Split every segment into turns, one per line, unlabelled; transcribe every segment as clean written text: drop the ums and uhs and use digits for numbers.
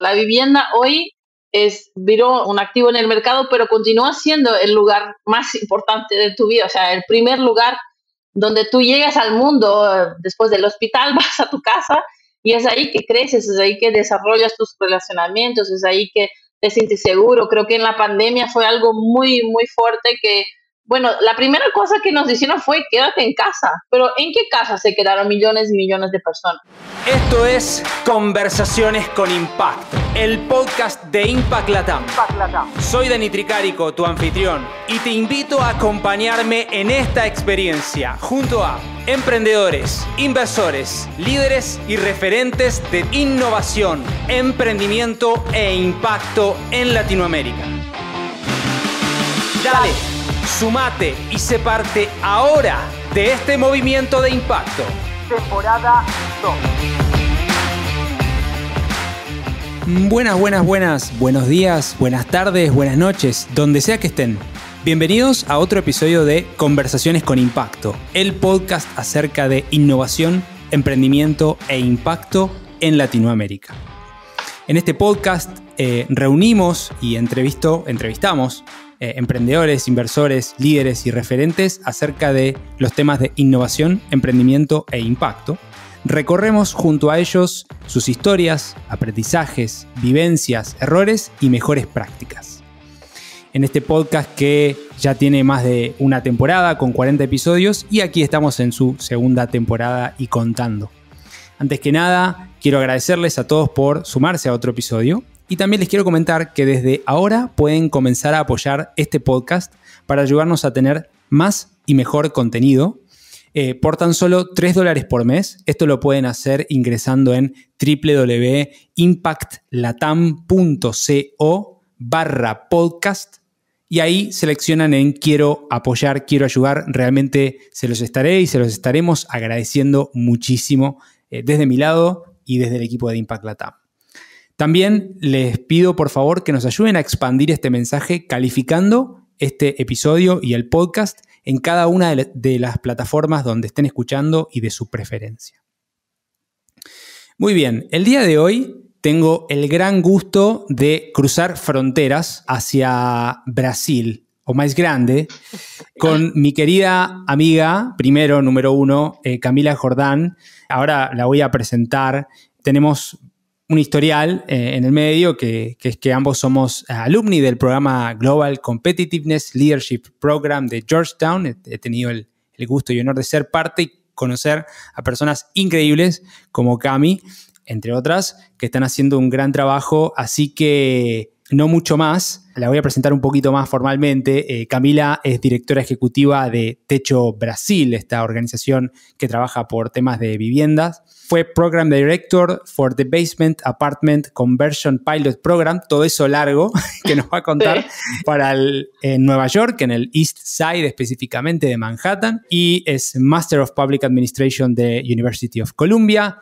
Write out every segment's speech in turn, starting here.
La vivienda hoy viró un activo en el mercado, pero continúa siendo el lugar más importante de tu vida, o sea, el primer lugar donde tú llegas al mundo. Después del hospital vas a tu casa y es ahí que creces, es ahí que desarrollas tus relacionamientos, es ahí que te sientes seguro. Creo que en la pandemia fue algo muy, muy fuerte que, bueno, la primera cosa que nos dijeron fue quédate en casa, pero ¿en qué casa se quedaron millones y millones de personas?
Esto es Conversaciones con Impacto, el podcast de Impact Latam. Soy Dani Tricarico, tu anfitrión, y te invito a acompañarme en esta experiencia junto a emprendedores, inversores, líderes y referentes de innovación, emprendimiento e impacto en Latinoamérica. Dale, sumate y sé parte ahora de este movimiento de impacto. Temporada 2. Buenos días, buenas tardes, buenas noches, donde sea que estén. Bienvenidos a otro episodio de Conversaciones con Impacto, el podcast acerca de innovación, emprendimiento e impacto en Latinoamérica. En este podcast reunimos y entrevistamos emprendedores, inversores, líderes y referentes acerca de los temas de innovación, emprendimiento e impacto. Recorremos junto a ellos sus historias, aprendizajes, vivencias, errores y mejores prácticas. En este podcast que ya tiene más de una temporada con 40 episodios y aquí estamos en su segunda temporada y contando. Antes que nada, quiero agradecerles a todos por sumarse a otro episodio y también les quiero comentar que desde ahora pueden comenzar a apoyar este podcast para ayudarnos a tener más y mejor contenido. Por tan solo $3 por mes. Esto lo pueden hacer ingresando en www.impactlatam.co/podcast y ahí seleccionan en quiero apoyar, quiero ayudar. Realmente se los estaré y se los estaremos agradeciendo muchísimo desde mi lado y desde el equipo de Impact Latam. También les pido por favor que nos ayuden a expandir este mensaje calificando este episodio y el podcast en cada una de las plataformas donde estén escuchando y de su preferencia. Muy bien, el día de hoy tengo el gran gusto de cruzar fronteras hacia Brasil, o más grande, con mi querida amiga, número uno, Camila Jordán. Ahora la voy a presentar. Tenemos un historial en el medio que es que ambos somos alumni del programa Global Competitiveness Leadership Program de Georgetown. He tenido el gusto y honor de ser parte y conocer a personas increíbles como Cami, entre otras, que están haciendo un gran trabajo. Así que no mucho más. La voy a presentar un poquito más formalmente. Camila es directora ejecutiva de Techo Brasil, esta organización que trabaja por temas de viviendas. Fue Program Director for the Basement Apartment Conversion Pilot Program, todo eso largo que nos va a contar para en Nueva York, en el East Side específicamente de Manhattan, y es Master of Public Administration de University of Columbia,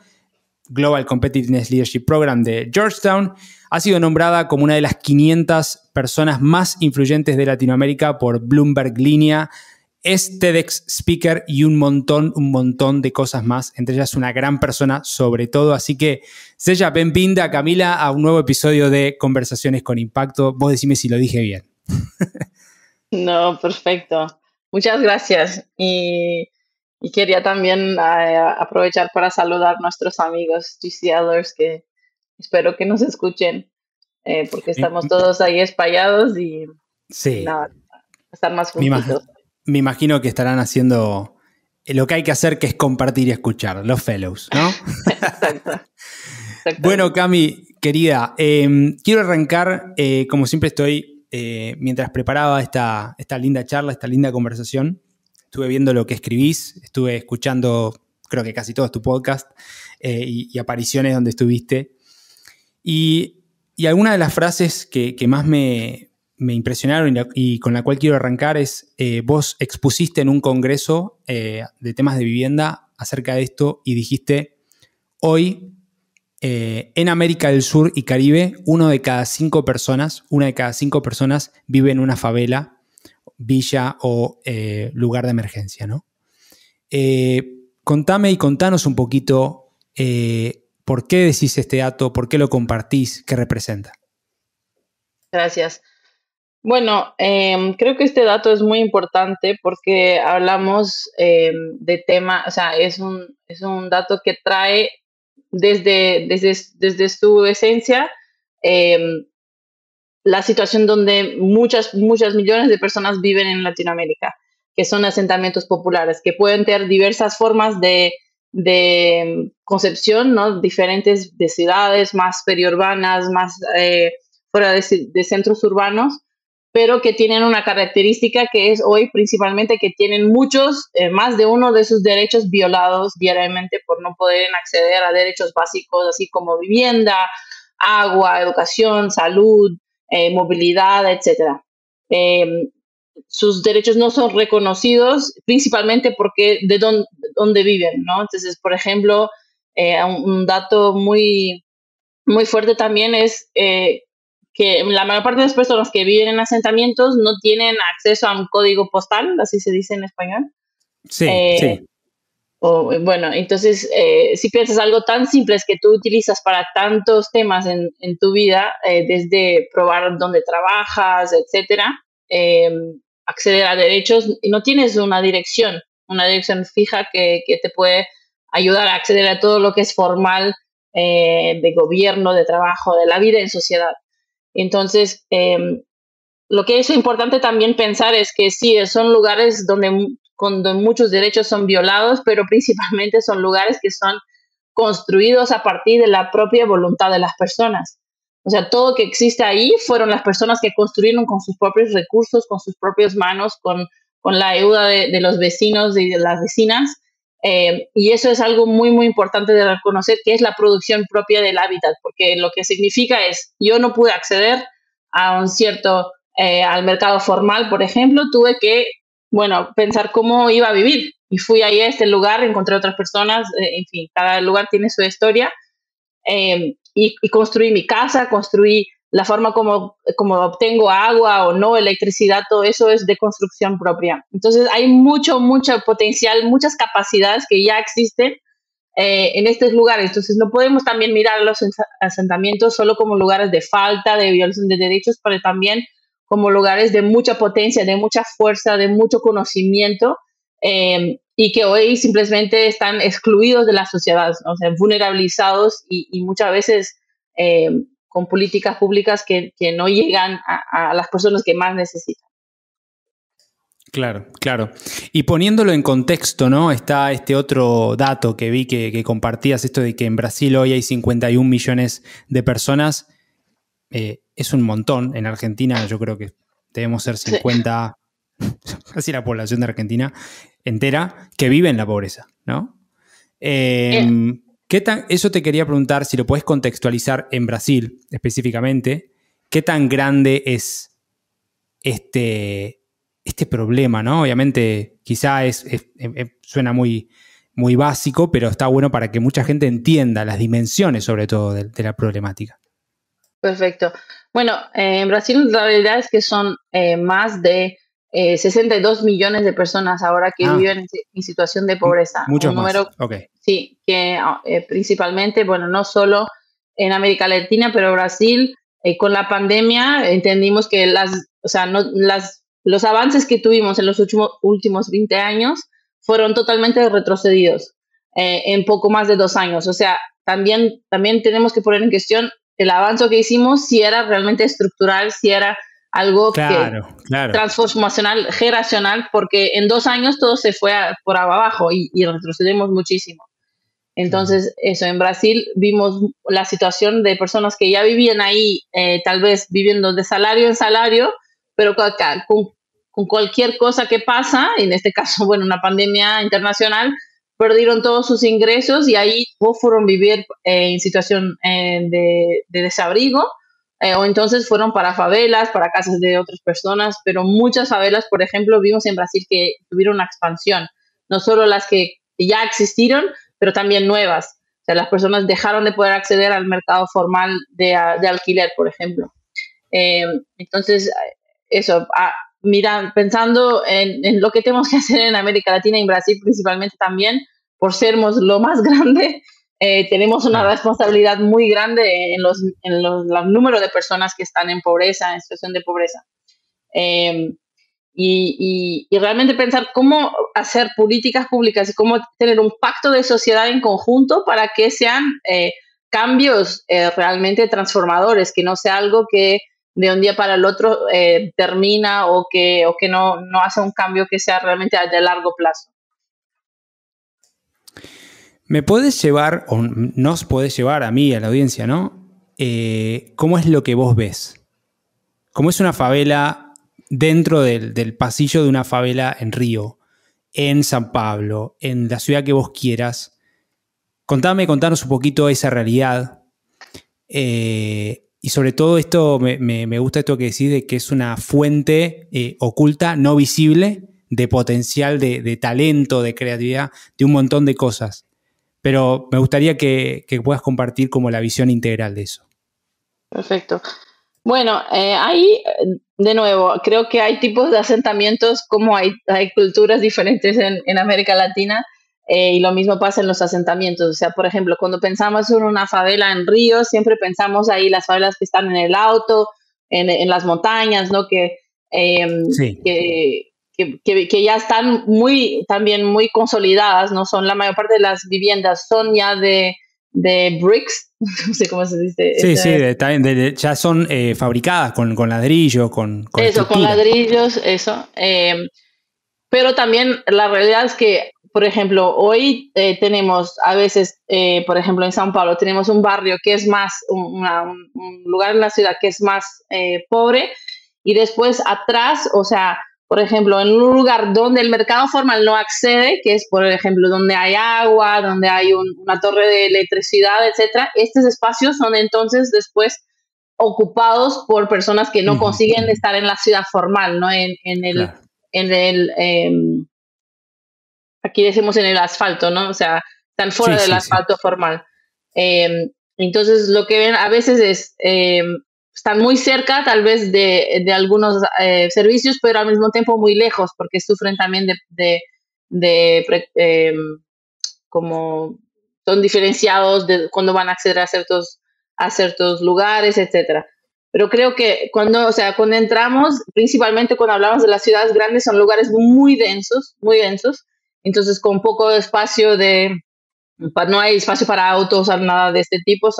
Global Competitiveness Leadership Program de Georgetown. Ha sido nombrada como una de las 500 personas más influyentes de Latinoamérica por Bloomberg Línea. Es TEDx speaker y un montón de cosas más. Entre ellas una gran persona sobre todo. Así que, seja bienvenida, Camila, a un nuevo episodio de Conversaciones con Impacto. Vos decime si lo dije bien.
No, perfecto. Muchas gracias. Y quería también aprovechar para saludar a nuestros amigos GCLers que espero que nos escuchen porque estamos todos ahí espallados y
sí.
Nada, estar más juntitos.
Me imagino que estarán haciendo lo que hay que hacer, que es compartir y escuchar, los fellows, ¿no?
Exacto.
Bueno, Cami, querida, quiero arrancar, como siempre estoy, mientras preparaba esta linda charla, esta linda conversación, estuve viendo lo que escribís, estuve escuchando, creo que casi todo tu podcast y apariciones donde estuviste. Y alguna de las frases que más me impresionaron y con la cual quiero arrancar es, vos expusiste en un congreso de temas de vivienda acerca de esto y dijiste, hoy en América del Sur y Caribe, una de cada cinco personas vive en una favela, villa o lugar de emergencia, ¿no? Contanos un poquito ¿Por qué decís este dato? ¿Por qué lo compartís? ¿Qué representa?
Gracias. Bueno, creo que este dato es muy importante porque hablamos de tema, o sea, es un dato que trae desde su esencia em, la situación donde muchas millones de personas viven en Latinoamérica, que son asentamientos populares, que pueden tener diversas formas de concepción, ¿no? Diferentes de ciudades, más periurbanas, más fuera de centros urbanos, pero que tienen una característica que es hoy principalmente que tienen más de uno de sus derechos violados diariamente por no poder acceder a derechos básicos, así como vivienda, agua, educación, salud, movilidad, etcétera. Eh, Sus derechos no son reconocidos principalmente porque dónde viven, ¿no? Entonces, por ejemplo, un dato muy fuerte también es que la mayor parte de las personas que viven en asentamientos no tienen acceso a un código postal, así se dice en español.
Sí,
Eh,
sí.
bueno, entonces, si piensas algo tan simple es que tú utilizas para tantos temas en tu vida, desde probar dónde trabajas, etcétera, eh, acceder a derechos, y no tienes una dirección fija que te puede ayudar a acceder a todo lo que es formal, de gobierno, de trabajo, de la vida en sociedad. Entonces, lo que es importante también pensar es que sí, son lugares donde muchos derechos son violados, pero principalmente son lugares que son construidos a partir de la propia voluntad de las personas. O sea, todo que existe ahí fueron las personas que construyeron con sus propios recursos, con sus propias manos, con la ayuda de los vecinos y de las vecinas. Y eso es algo muy importante de reconocer, que es la producción propia del hábitat, porque lo que significa es, yo no pude acceder a un cierto al mercado formal, por ejemplo, tuve que, bueno, pensar cómo iba a vivir. Y fui ahí a este lugar, encontré otras personas, en fin, cada lugar tiene su historia. Y construí mi casa, construí la forma como obtengo agua o no, electricidad, todo eso es de construcción propia. Entonces hay mucho potencial, muchas capacidades que ya existen en estos lugares. Entonces no podemos también mirar los asentamientos solo como lugares de falta, de violación de derechos, pero también como lugares de mucha potencia, de mucha fuerza, de mucho conocimiento, y que hoy simplemente están excluidos de la sociedad, o sea, vulnerabilizados y muchas veces con políticas públicas que no llegan a las personas que más necesitan.
Claro, claro. Y poniéndolo en contexto, ¿no? Está este otro dato que vi que compartías, esto de que en Brasil hoy hay 51 millones de personas. Es un montón. En Argentina yo creo que debemos ser 50, casi la población de Argentina entera, que vive en la pobreza, ¿no? Eso te quería preguntar, si lo puedes contextualizar en Brasil específicamente, ¿qué tan grande es este problema, ¿no? Obviamente, quizá suena muy básico, pero está bueno para que mucha gente entienda las dimensiones, sobre todo, de la problemática.
Perfecto. Bueno, en Brasil la realidad es que son más de 62 millones de personas ahora que viven en situación de pobreza.
Muchos
Un número,
más, ok.
sí, que principalmente, bueno, no solo en América Latina, pero Brasil, con la pandemia, entendimos que los avances que tuvimos en los últimos 20 años fueron totalmente retrocedidos en poco más de 2 años. O sea, también tenemos que poner en cuestión el avance que hicimos, si era realmente estructural, si era algo
claro.
transformacional, generacional, porque en 2 años todo se fue por abajo y retrocedemos muchísimo. Entonces, eso, en Brasil vimos la situación de personas que ya vivían ahí, tal vez viviendo de salario en salario, pero con cualquier cosa que pasa, en este caso, bueno, una pandemia internacional, perdieron todos sus ingresos y ahí o fueron a vivir en situación de desabrigo, o entonces fueron para favelas, para casas de otras personas, pero muchas favelas, por ejemplo, vimos en Brasil que tuvieron una expansión, no solo las que ya existieron, pero también nuevas. O sea, las personas dejaron de poder acceder al mercado formal de alquiler, por ejemplo. Entonces, eso, pensando en lo que tenemos que hacer en América Latina y en Brasil principalmente también, por sermos lo más grande, tenemos una responsabilidad muy grande en los números de personas que están en pobreza, en situación de pobreza. Y realmente pensar cómo hacer políticas públicas y cómo tener un pacto de sociedad en conjunto para que sean cambios realmente transformadores, que no sea algo que de un día para el otro termina o que no hace un cambio que sea realmente de largo plazo.
Me puedes llevar, o nos puedes llevar a mí, a la audiencia, ¿no? ¿Cómo es lo que vos ves? ¿Cómo es una favela dentro del pasillo de una favela en Río, en San Pablo, en la ciudad que vos quieras? Contanos un poquito esa realidad. Y sobre todo esto, me gusta esto que decís de que es una fuente oculta, no visible, de potencial, de talento, de creatividad, de un montón de cosas. Pero me gustaría que puedas compartir como la visión integral de eso.
Perfecto. Bueno, ahí, de nuevo, creo que hay tipos de asentamientos como hay culturas diferentes en América Latina y lo mismo pasa en los asentamientos. O sea, por ejemplo, cuando pensamos en una favela en Río, siempre pensamos ahí las favelas que están en el auto, en las montañas, ¿no?
Sí.
Que ya están también muy consolidadas, ¿no? La mayor parte de las viviendas son ya de bricks, no sé cómo se dice.
Sí, ya son fabricadas con ladrillos, con
eso, con ladrillos, eso. Pero también la realidad es que, por ejemplo, hoy tenemos a veces, por ejemplo, en São Paulo tenemos un barrio que es más, un lugar en la ciudad que es más pobre, y después atrás, o sea, por ejemplo, en un lugar donde el mercado formal no accede, que es, por ejemplo, donde hay agua, donde hay una torre de electricidad, etcétera, estos espacios son entonces después ocupados por personas que no consiguen estar en la ciudad formal, ¿no? Aquí decimos en el asfalto, ¿no? O sea, están fuera del asfalto formal. Entonces, lo que ven a veces es están muy cerca tal vez de algunos servicios, pero al mismo tiempo muy lejos, porque sufren también como son diferenciados de cuando van a acceder a ciertos lugares, etcétera. Pero creo que cuando entramos, principalmente cuando hablamos de las ciudades grandes, son lugares muy densos, entonces con poco espacio no hay espacio para autos o nada de este tipo,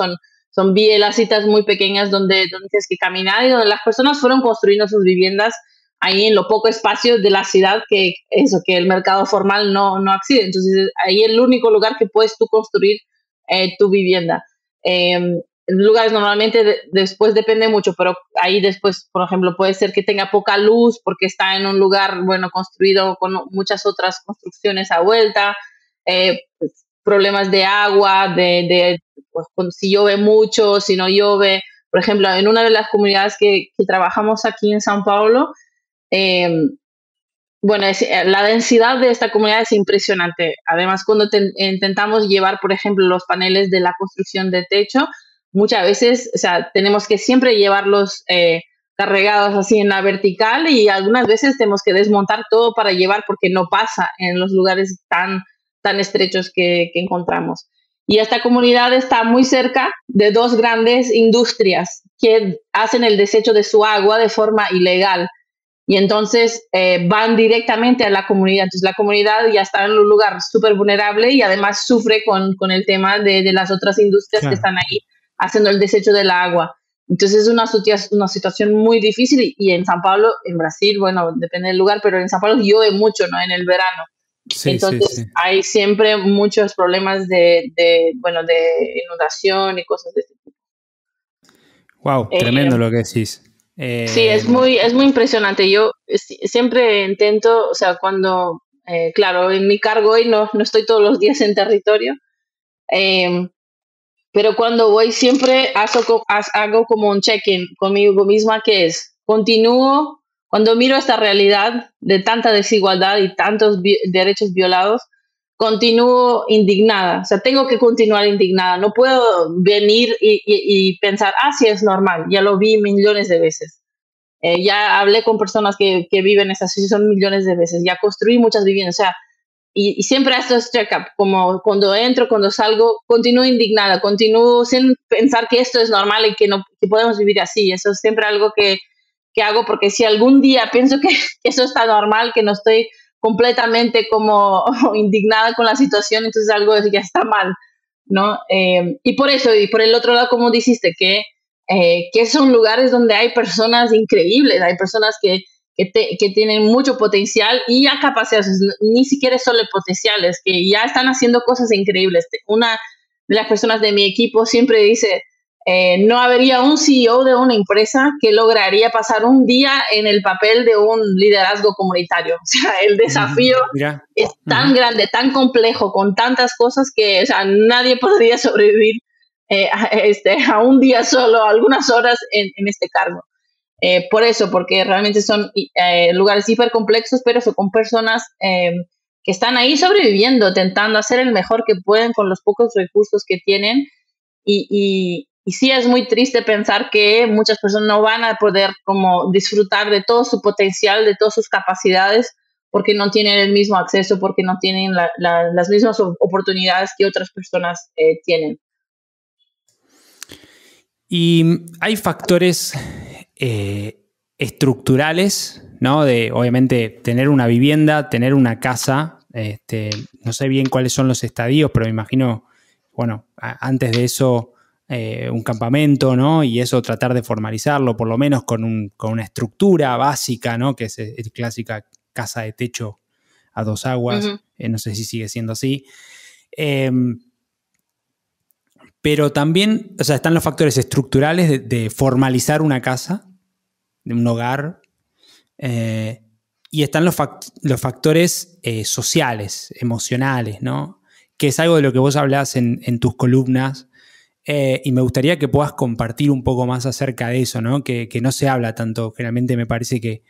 son bielacitas muy pequeñas donde tienes que caminar y donde las personas fueron construyendo sus viviendas ahí en lo poco espacio de la ciudad que el mercado formal no accede. Entonces ahí es el único lugar que puedes tú construir tu vivienda. Lugares normalmente después depende mucho, pero ahí después, por ejemplo, puede ser que tenga poca luz porque está en un lugar, construido con muchas otras construcciones a vuelta, pues, problemas de agua, pues, si llueve mucho, si no llueve. Por ejemplo, en una de las comunidades que trabajamos aquí en São Paulo, la densidad de esta comunidad es impresionante. Además, cuando intentamos llevar, por ejemplo, los paneles de la construcción de techo, muchas veces, tenemos que siempre llevarlos cargados así en la vertical y algunas veces tenemos que desmontar todo para llevar porque no pasa en los lugares tan estrechos que encontramos. Y esta comunidad está muy cerca de dos grandes industrias que hacen el desecho de su agua de forma ilegal. Y entonces van directamente a la comunidad. Entonces la comunidad ya está en un lugar súper vulnerable y además sufre con el tema de las otras industrias que están ahí haciendo el desecho del agua. Entonces es una situación muy difícil y en São Paulo, en Brasil, depende del lugar, pero en São Paulo llueve mucho, ¿no? En el verano. Entonces hay siempre muchos problemas de inundación y cosas de este tipo.
Wow, tremendo lo que decís.
Sí, es muy impresionante. Yo siempre intento, cuando, claro, en mi cargo hoy no estoy todos los días en territorio, pero cuando voy siempre hago como un check-in conmigo misma, que es, continúo, cuando miro esta realidad de tanta desigualdad y tantos derechos violados, continúo indignada, tengo que continuar indignada, no puedo venir y pensar, sí, es normal, ya lo vi millones de veces, ya hablé con personas que viven en esa situación millones de veces, ya construí muchas viviendas, y siempre estos check-up, como cuando entro, cuando salgo, continúo indignada, continúo sin pensar que esto es normal y que no que podemos vivir así. Eso es siempre algo que hago, porque si algún día pienso que eso está normal, que no estoy completamente como indignada con la situación, entonces algo ya está mal, ¿no? Y por eso, y por el otro lado, como dijiste, que son lugares donde hay personas increíbles, hay personas que tienen mucho potencial y ya capacidades, ni siquiera es solo el potencial, es que ya están haciendo cosas increíbles. Una de las personas de mi equipo siempre dice, no habría un CEO de una empresa que lograría pasar un día en el papel de un liderazgo comunitario. O sea, el desafío es tan grande, tan complejo, con tantas cosas que, o sea, nadie podría sobrevivir a un día solo, algunas horas en este cargo. Por eso, porque realmente son lugares hiper complexos, pero son con personas que están ahí sobreviviendo, intentando hacer el mejor que pueden con los pocos recursos que tienen. Y sí es muy triste pensar que muchas personas no van a poder como disfrutar de todo su potencial, de todas sus capacidades, porque no tienen el mismo acceso, porque no tienen las mismas oportunidades que otras personas tienen.
Y hay factores estructurales, ¿no? De obviamente tener una vivienda, tener una casa. No sé bien cuáles son los estadios, pero me imagino, bueno, antes de eso, un campamento, ¿no? Y eso tratar de formalizarlo, por lo menos con una estructura básica, ¿no? Que es el clásica casa de techo a dos aguas. Uh-huh. No sé si sigue siendo así. Pero también, o sea, están los factores estructurales de formalizar una casa, de un hogar, y están los factores sociales, emocionales, ¿no? Que es algo de lo que vos hablás en tus columnas, y me gustaría que puedas compartir un poco más acerca de eso, ¿no? Que no se habla tanto. Generalmente me parece que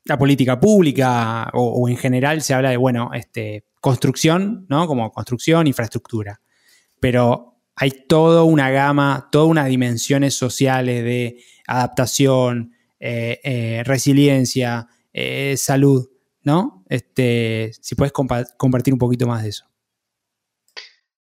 la política pública o en general se habla de, bueno, construcción, ¿no? Como construcción, infraestructura. Pero hay toda una gama, todas unas dimensiones sociales de adaptación, resiliencia, salud, ¿no? Si puedes compartir un poquito más de eso.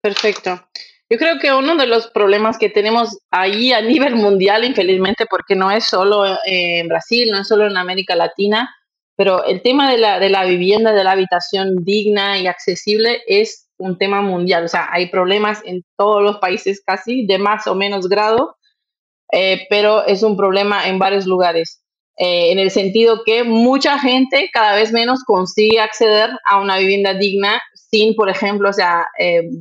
Perfecto. Yo creo que uno de los problemas que tenemos ahí a nivel mundial, infelizmente, porque no es solo en Brasil, no es solo en América Latina, pero el tema de la vivienda, de la habitación digna y accesible es un tema mundial. O sea, hay problemas en todos los países casi, de más o menos grado, pero es un problema en varios lugares. En el sentido que mucha gente cada vez menos consigue acceder a una vivienda digna sin, por ejemplo, o sea,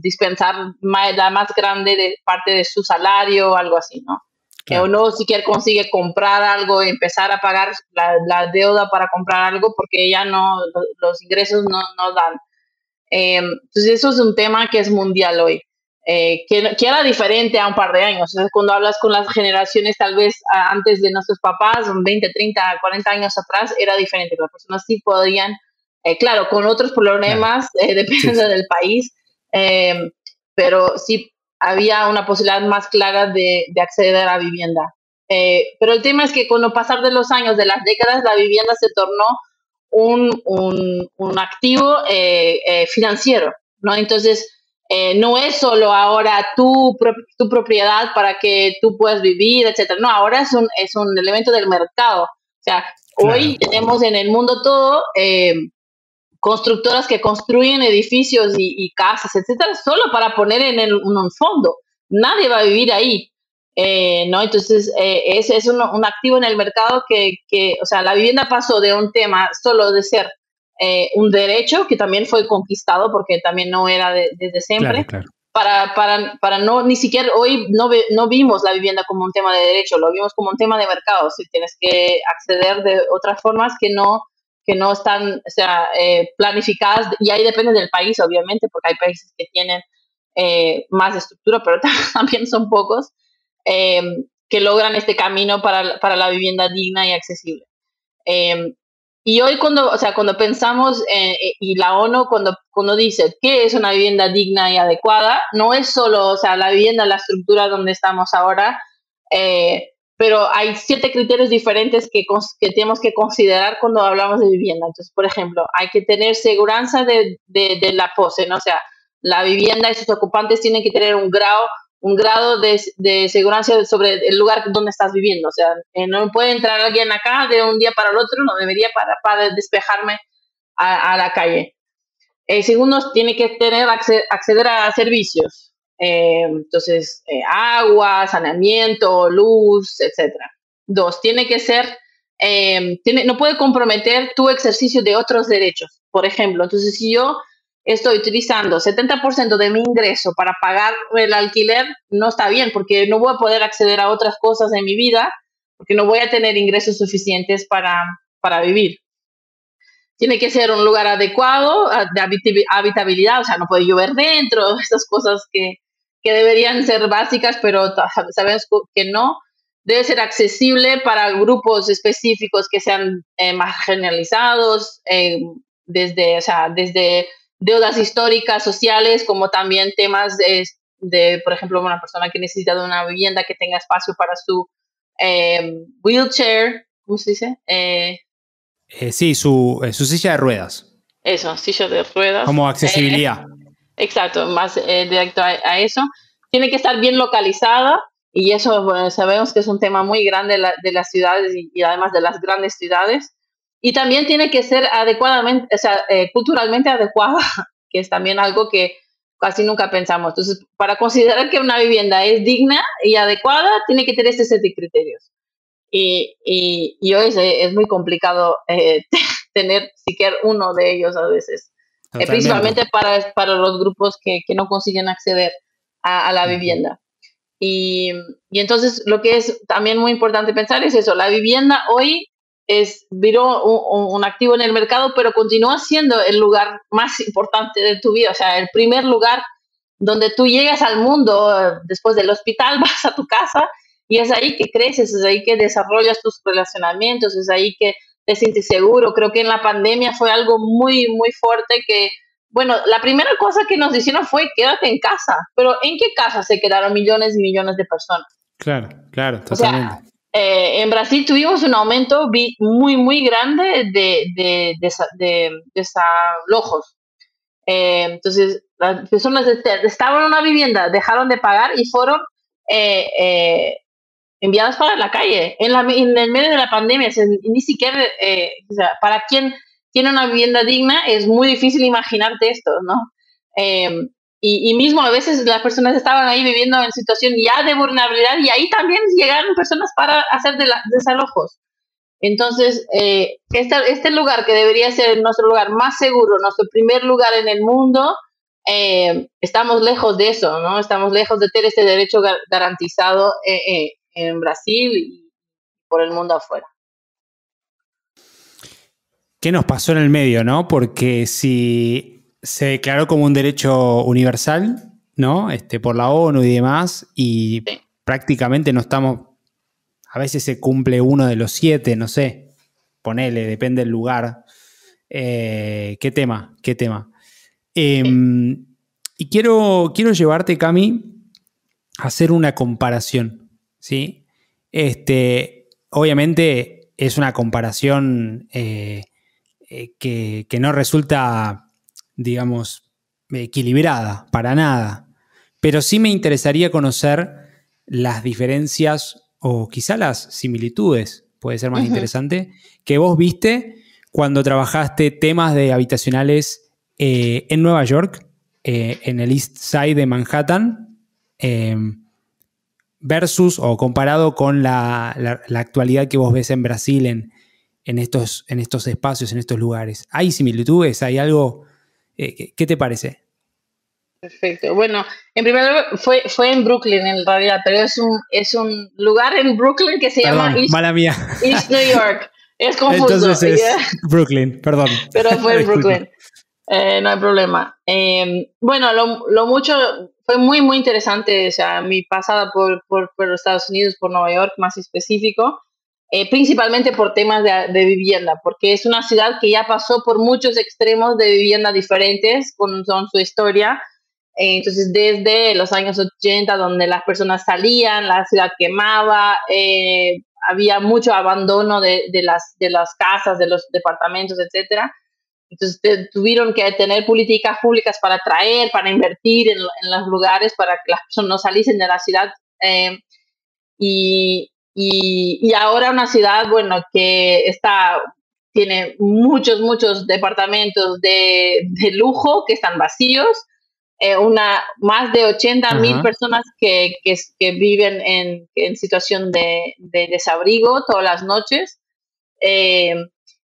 dispensar la más grande de parte de su salario o algo así, ¿no? Claro. O no siquiera consigue comprar algo, empezar a pagar la deuda para comprar algo porque ya no, los ingresos no dan. Entonces eso es un tema que es mundial hoy. Que era diferente a un par de años. Entonces, cuando hablas con las generaciones tal vez antes de nuestros papás, 20, 30, 40 años atrás, era diferente. Las personas sí podían, claro, con otros problemas, depende del país, pero sí había una posibilidad más clara de acceder a vivienda. Pero el tema es que con el pasar de los años, de las décadas, la vivienda se tornó un activo financiero, ¿no? Entonces, no es solo ahora tu propiedad para que tú puedas vivir, etcétera. No, ahora es un elemento del mercado. O sea, claro. Hoy tenemos en el mundo todo constructoras que construyen edificios y casas, etcétera, solo para poner en un fondo. Nadie va a vivir ahí. ¿No? Entonces, es un activo en el mercado que, o sea, la vivienda pasó de un tema solo de ser un derecho, que también fue conquistado porque también no era desde siempre, claro. Para no, ni siquiera hoy no vimos la vivienda como un tema de derecho, lo vimos como un tema de mercado, si tienes que acceder de otras formas que no están, o sea, planificadas, y ahí depende del país, obviamente, porque hay países que tienen más estructura, pero también son pocos. Que logran este camino para la vivienda digna y accesible. Y hoy cuando pensamos, y la ONU cuando dice qué es una vivienda digna y adecuada, no es solo, o sea, la vivienda, la estructura donde estamos ahora, pero hay 7 criterios diferentes que tenemos que considerar cuando hablamos de vivienda. Entonces, por ejemplo, hay que tener seguridad de la pose, ¿no? O sea, la vivienda y sus ocupantes tienen que tener un grado de seguridad sobre el lugar donde estás viviendo. O sea, no puede entrar alguien acá de un día para el otro, no debería para despejarme a la calle. Segundo, tiene que acceder a servicios. Entonces, agua, saneamiento, luz, etcétera. 2, tiene que ser, no puede comprometer tu ejercicio de otros derechos. Por ejemplo, entonces si yo estoy utilizando 70% de mi ingreso para pagar el alquiler, no está bien, porque no voy a poder acceder a otras cosas en mi vida, porque no voy a tener ingresos suficientes para vivir. Tiene que ser un lugar adecuado de habitabilidad, o sea, no puede llover dentro, esas cosas que deberían ser básicas, pero sabemos que no. Debe ser accesible para grupos específicos que sean marginalizados, desde deudas históricas, sociales, como también temas por ejemplo, una persona que necesita de una vivienda que tenga espacio para su wheelchair, ¿cómo se dice?
Sí, su silla de ruedas.
Eso, silla de ruedas.
Como accesibilidad.
Exacto, más directo a eso. Tiene que estar bien localizada y eso, bueno, sabemos que es un tema muy grande de las ciudades y además de las grandes ciudades. Y también tiene que ser adecuadamente, o sea, culturalmente adecuada, que es también algo que casi nunca pensamos. Entonces, para considerar que una vivienda es digna y adecuada, tiene que tener este set de criterios. Y hoy es muy complicado tener siquiera uno de ellos a veces, principalmente para los grupos que no consiguen acceder a la vivienda. Y entonces lo que es también muy importante pensar es eso, la vivienda hoy viró un activo en el mercado, pero continúa siendo el lugar más importante de tu vida, o sea, el primer lugar donde tú llegas al mundo. Después del hospital vas a tu casa y es ahí que creces, es ahí que desarrollas tus relacionamientos, es ahí que te sientes seguro. Creo que en la pandemia fue algo muy, muy fuerte que, bueno, la primera cosa que nos dijeron fue quédate en casa, pero ¿en qué casa se quedaron millones y millones de personas?
Claro, totalmente.
O sea, en Brasil tuvimos un aumento muy, muy grande de desalojos. Entonces, las personas estaban en una vivienda, dejaron de pagar y fueron enviadas para la calle en el medio de la pandemia. O sea, ni siquiera, o sea, para quien tiene una vivienda digna es muy difícil imaginarte esto, ¿no? Y mismo a veces las personas estaban ahí viviendo en situación ya de vulnerabilidad y ahí también llegaron personas para hacer desalojos. Entonces, este lugar que debería ser nuestro lugar más seguro, nuestro primer lugar en el mundo, estamos lejos de eso, ¿no? Estamos lejos de tener este derecho garantizado en Brasil y por el mundo afuera.
¿Qué nos pasó en el medio, no? Porque si se declaró como un derecho universal, ¿no? Por la ONU y demás, y sí, prácticamente no estamos, a veces se cumple uno de los 7, no sé, ponele, depende del lugar. ¿Qué tema? Y quiero llevarte, Cami, a hacer una comparación, ¿sí? Obviamente es una comparación que no resulta, digamos, equilibrada para nada, pero sí me interesaría conocer las diferencias o quizá las similitudes, puede ser más interesante, que vos viste cuando trabajaste temas de habitacionales en Nueva York, en el East Side de Manhattan, versus o comparado con la actualidad que vos ves en Brasil en estos espacios, en estos lugares. ¿Hay similitudes? ¿Hay algo? ¿Qué te parece?
Perfecto. Bueno, en primer lugar fue en Brooklyn en realidad, pero es un lugar en Brooklyn que se llama East New York. Es confuso.
Entonces es Brooklyn, perdón.
Pero fue en Brooklyn. No hay problema. Bueno, lo mucho fue muy, muy interesante. O sea, mi pasada por los Estados Unidos, por Nueva York, más específico, principalmente por temas de vivienda, porque es una ciudad que ya pasó por muchos extremos de vivienda diferentes con su historia. Entonces, desde los años 80, donde las personas salían, la ciudad quemaba, había mucho abandono de las casas, de los departamentos, etcétera. Entonces, tuvieron que tener políticas públicas para atraer, para invertir en los lugares, para que las personas no saliesen de la ciudad. Y ahora una ciudad, bueno, que tiene muchos departamentos de lujo que están vacíos, más de 80.000 personas que viven en situación de desabrigo todas las noches.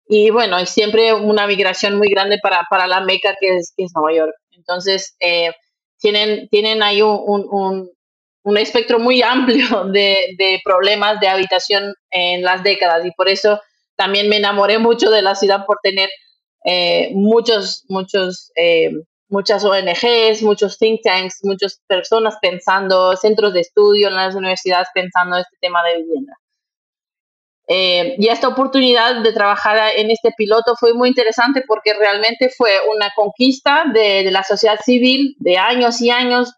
Y bueno, hay siempre una migración muy grande para la Meca, que es Nueva York. Entonces, tienen ahí un espectro muy amplio de problemas de habitación en las décadas, y por eso también me enamoré mucho de la ciudad, por tener muchas ONGs, muchos think tanks, muchas personas pensando, centros de estudio en las universidades pensando en este tema de vivienda. Y esta oportunidad de trabajar en este piloto fue muy interesante, porque realmente fue una conquista de la sociedad civil, de años y años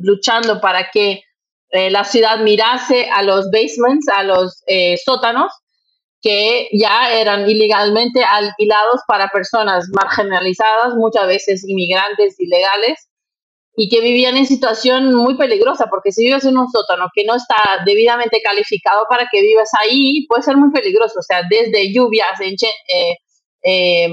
luchando para que la ciudad mirase a los basements, a los sótanos, que ya eran ilegalmente alquilados para personas marginalizadas, muchas veces inmigrantes ilegales, y que vivían en situación muy peligrosa, porque si vives en un sótano que no está debidamente calificado para que vivas ahí, puede ser muy peligroso. O sea, desde lluvias,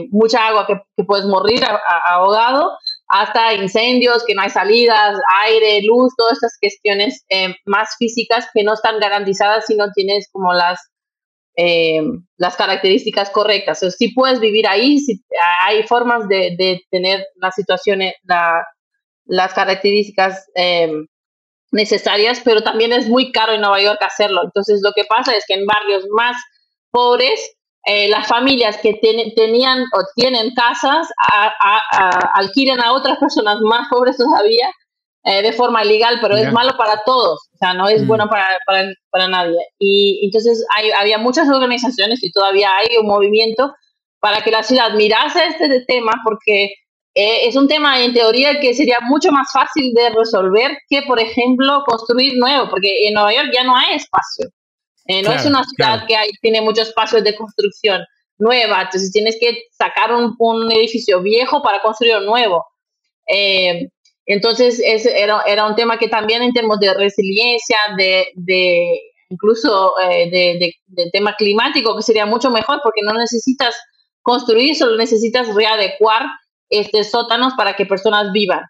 mucha agua que puedes morir ahogado, hasta incendios, que no hay salidas, aire, luz, todas estas cuestiones más físicas que no están garantizadas si no tienes como las características correctas. O sea, sí puedes vivir ahí, sí, hay formas de tener las situaciones, las características necesarias, pero también es muy caro en Nueva York hacerlo. Entonces, lo que pasa es que en barrios más pobres, las familias que tenían o tienen casas alquilan a otras personas más pobres todavía de forma ilegal, pero es malo para todos. O sea, no es bueno para nadie. Y entonces había muchas organizaciones, y todavía hay un movimiento para que la ciudad mirase este tema, porque es un tema en teoría que sería mucho más fácil de resolver que, por ejemplo, construir nuevo, porque en Nueva York ya no hay espacio. No es una ciudad que tiene muchos espacios de construcción nueva, entonces tienes que sacar un edificio viejo para construir un nuevo. Entonces era un tema que también, en términos de resiliencia, incluso de tema climático, que sería mucho mejor, porque no necesitas construir, solo necesitas readecuar sótanos para que personas vivan.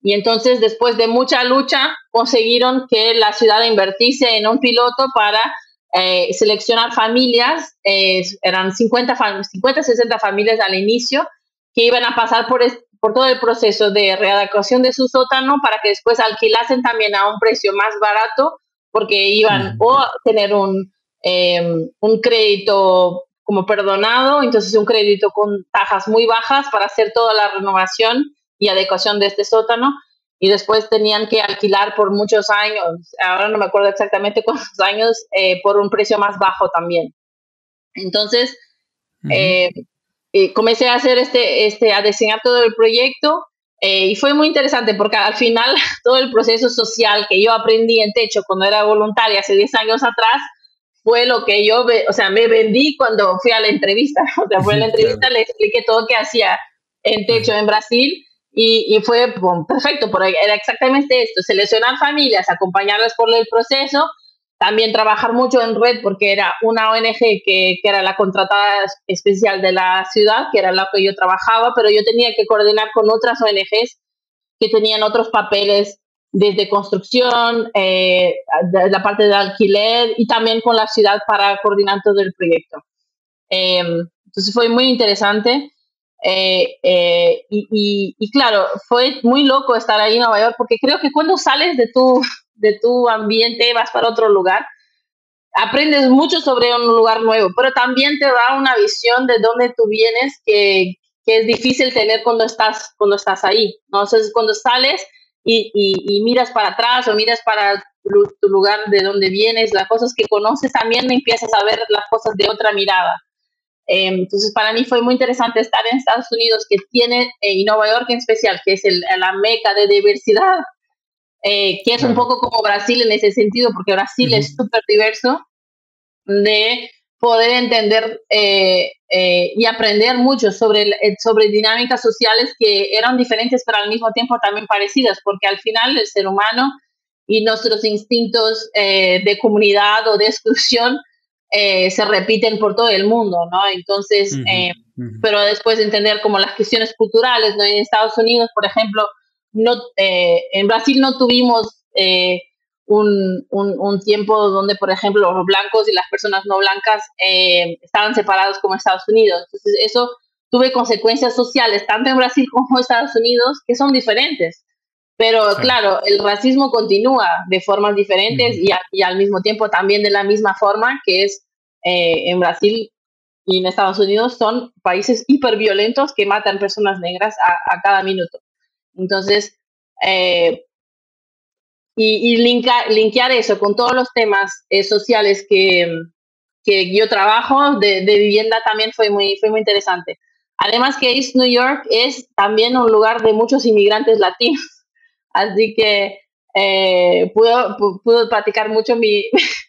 Y entonces, después de mucha lucha, consiguieron que la ciudad invirtiese en un piloto para seleccionar familias. Eran 50, 60 familias al inicio, que iban a pasar por todo el proceso de readecuación de su sótano, para que después alquilasen también a un precio más barato, porque iban o a tener un crédito como perdonado, entonces un crédito con tasas muy bajas para hacer toda la renovación y adecuación de este sótano, y después tenían que alquilar por muchos años, ahora no me acuerdo exactamente cuántos años, por un precio más bajo también. Entonces, comencé a hacer a diseñar todo el proyecto, y fue muy interesante, porque al final todo el proceso social que yo aprendí en Techo cuando era voluntaria hace 10 años atrás, fue lo que yo, me vendí cuando fui a la entrevista. O sea, fue a la entrevista, le expliqué todo lo que hacía en Techo en Brasil, y fue perfecto, porque era exactamente esto: seleccionar familias, acompañarlas por el proceso, también trabajar mucho en red, porque era una ONG que era la contratada especial de la ciudad, que era la que yo trabajaba, pero yo tenía que coordinar con otras ONGs que tenían otros papeles, desde construcción, la parte de alquiler, y también con la ciudad para coordinar todo el proyecto. Entonces fue muy interesante. Y claro, fue muy loco estar ahí en Nueva York, porque creo que cuando sales de tu ambiente, vas para otro lugar, aprendes mucho sobre un lugar nuevo, pero también te da una visión de dónde tú vienes, que es difícil tener cuando estás ahí, ¿no? Entonces, cuando sales y miras para atrás, o miras para tu lugar de donde vienes, las cosas que conoces, también empiezas a ver las cosas de otra mirada. Entonces, para mí fue muy interesante estar en Estados Unidos, que tiene, y Nueva York en especial, que es la meca de diversidad, que es un poco como Brasil en ese sentido, porque Brasil es súper diverso, de poder entender y aprender mucho sobre dinámicas sociales que eran diferentes, pero al mismo tiempo también parecidas, porque al final el ser humano y nuestros instintos de comunidad o de exclusión se repiten por todo el mundo, ¿no? Entonces, pero después entender como las cuestiones culturales, ¿no? En Estados Unidos, por ejemplo, en Brasil no tuvimos un tiempo donde, por ejemplo, los blancos y las personas no blancas estaban separados como en Estados Unidos. Entonces, eso tuve consecuencias sociales, tanto en Brasil como en Estados Unidos, que son diferentes. Pero claro, el racismo continúa de formas diferentes y al mismo tiempo también de la misma forma, que es en Brasil y en Estados Unidos son países hiperviolentos que matan personas negras a cada minuto. Entonces, linkear eso con todos los temas sociales que yo trabajo de vivienda también fue muy interesante. Además que East New York es también un lugar de muchos inmigrantes latinos, así que pude practicar mucho mi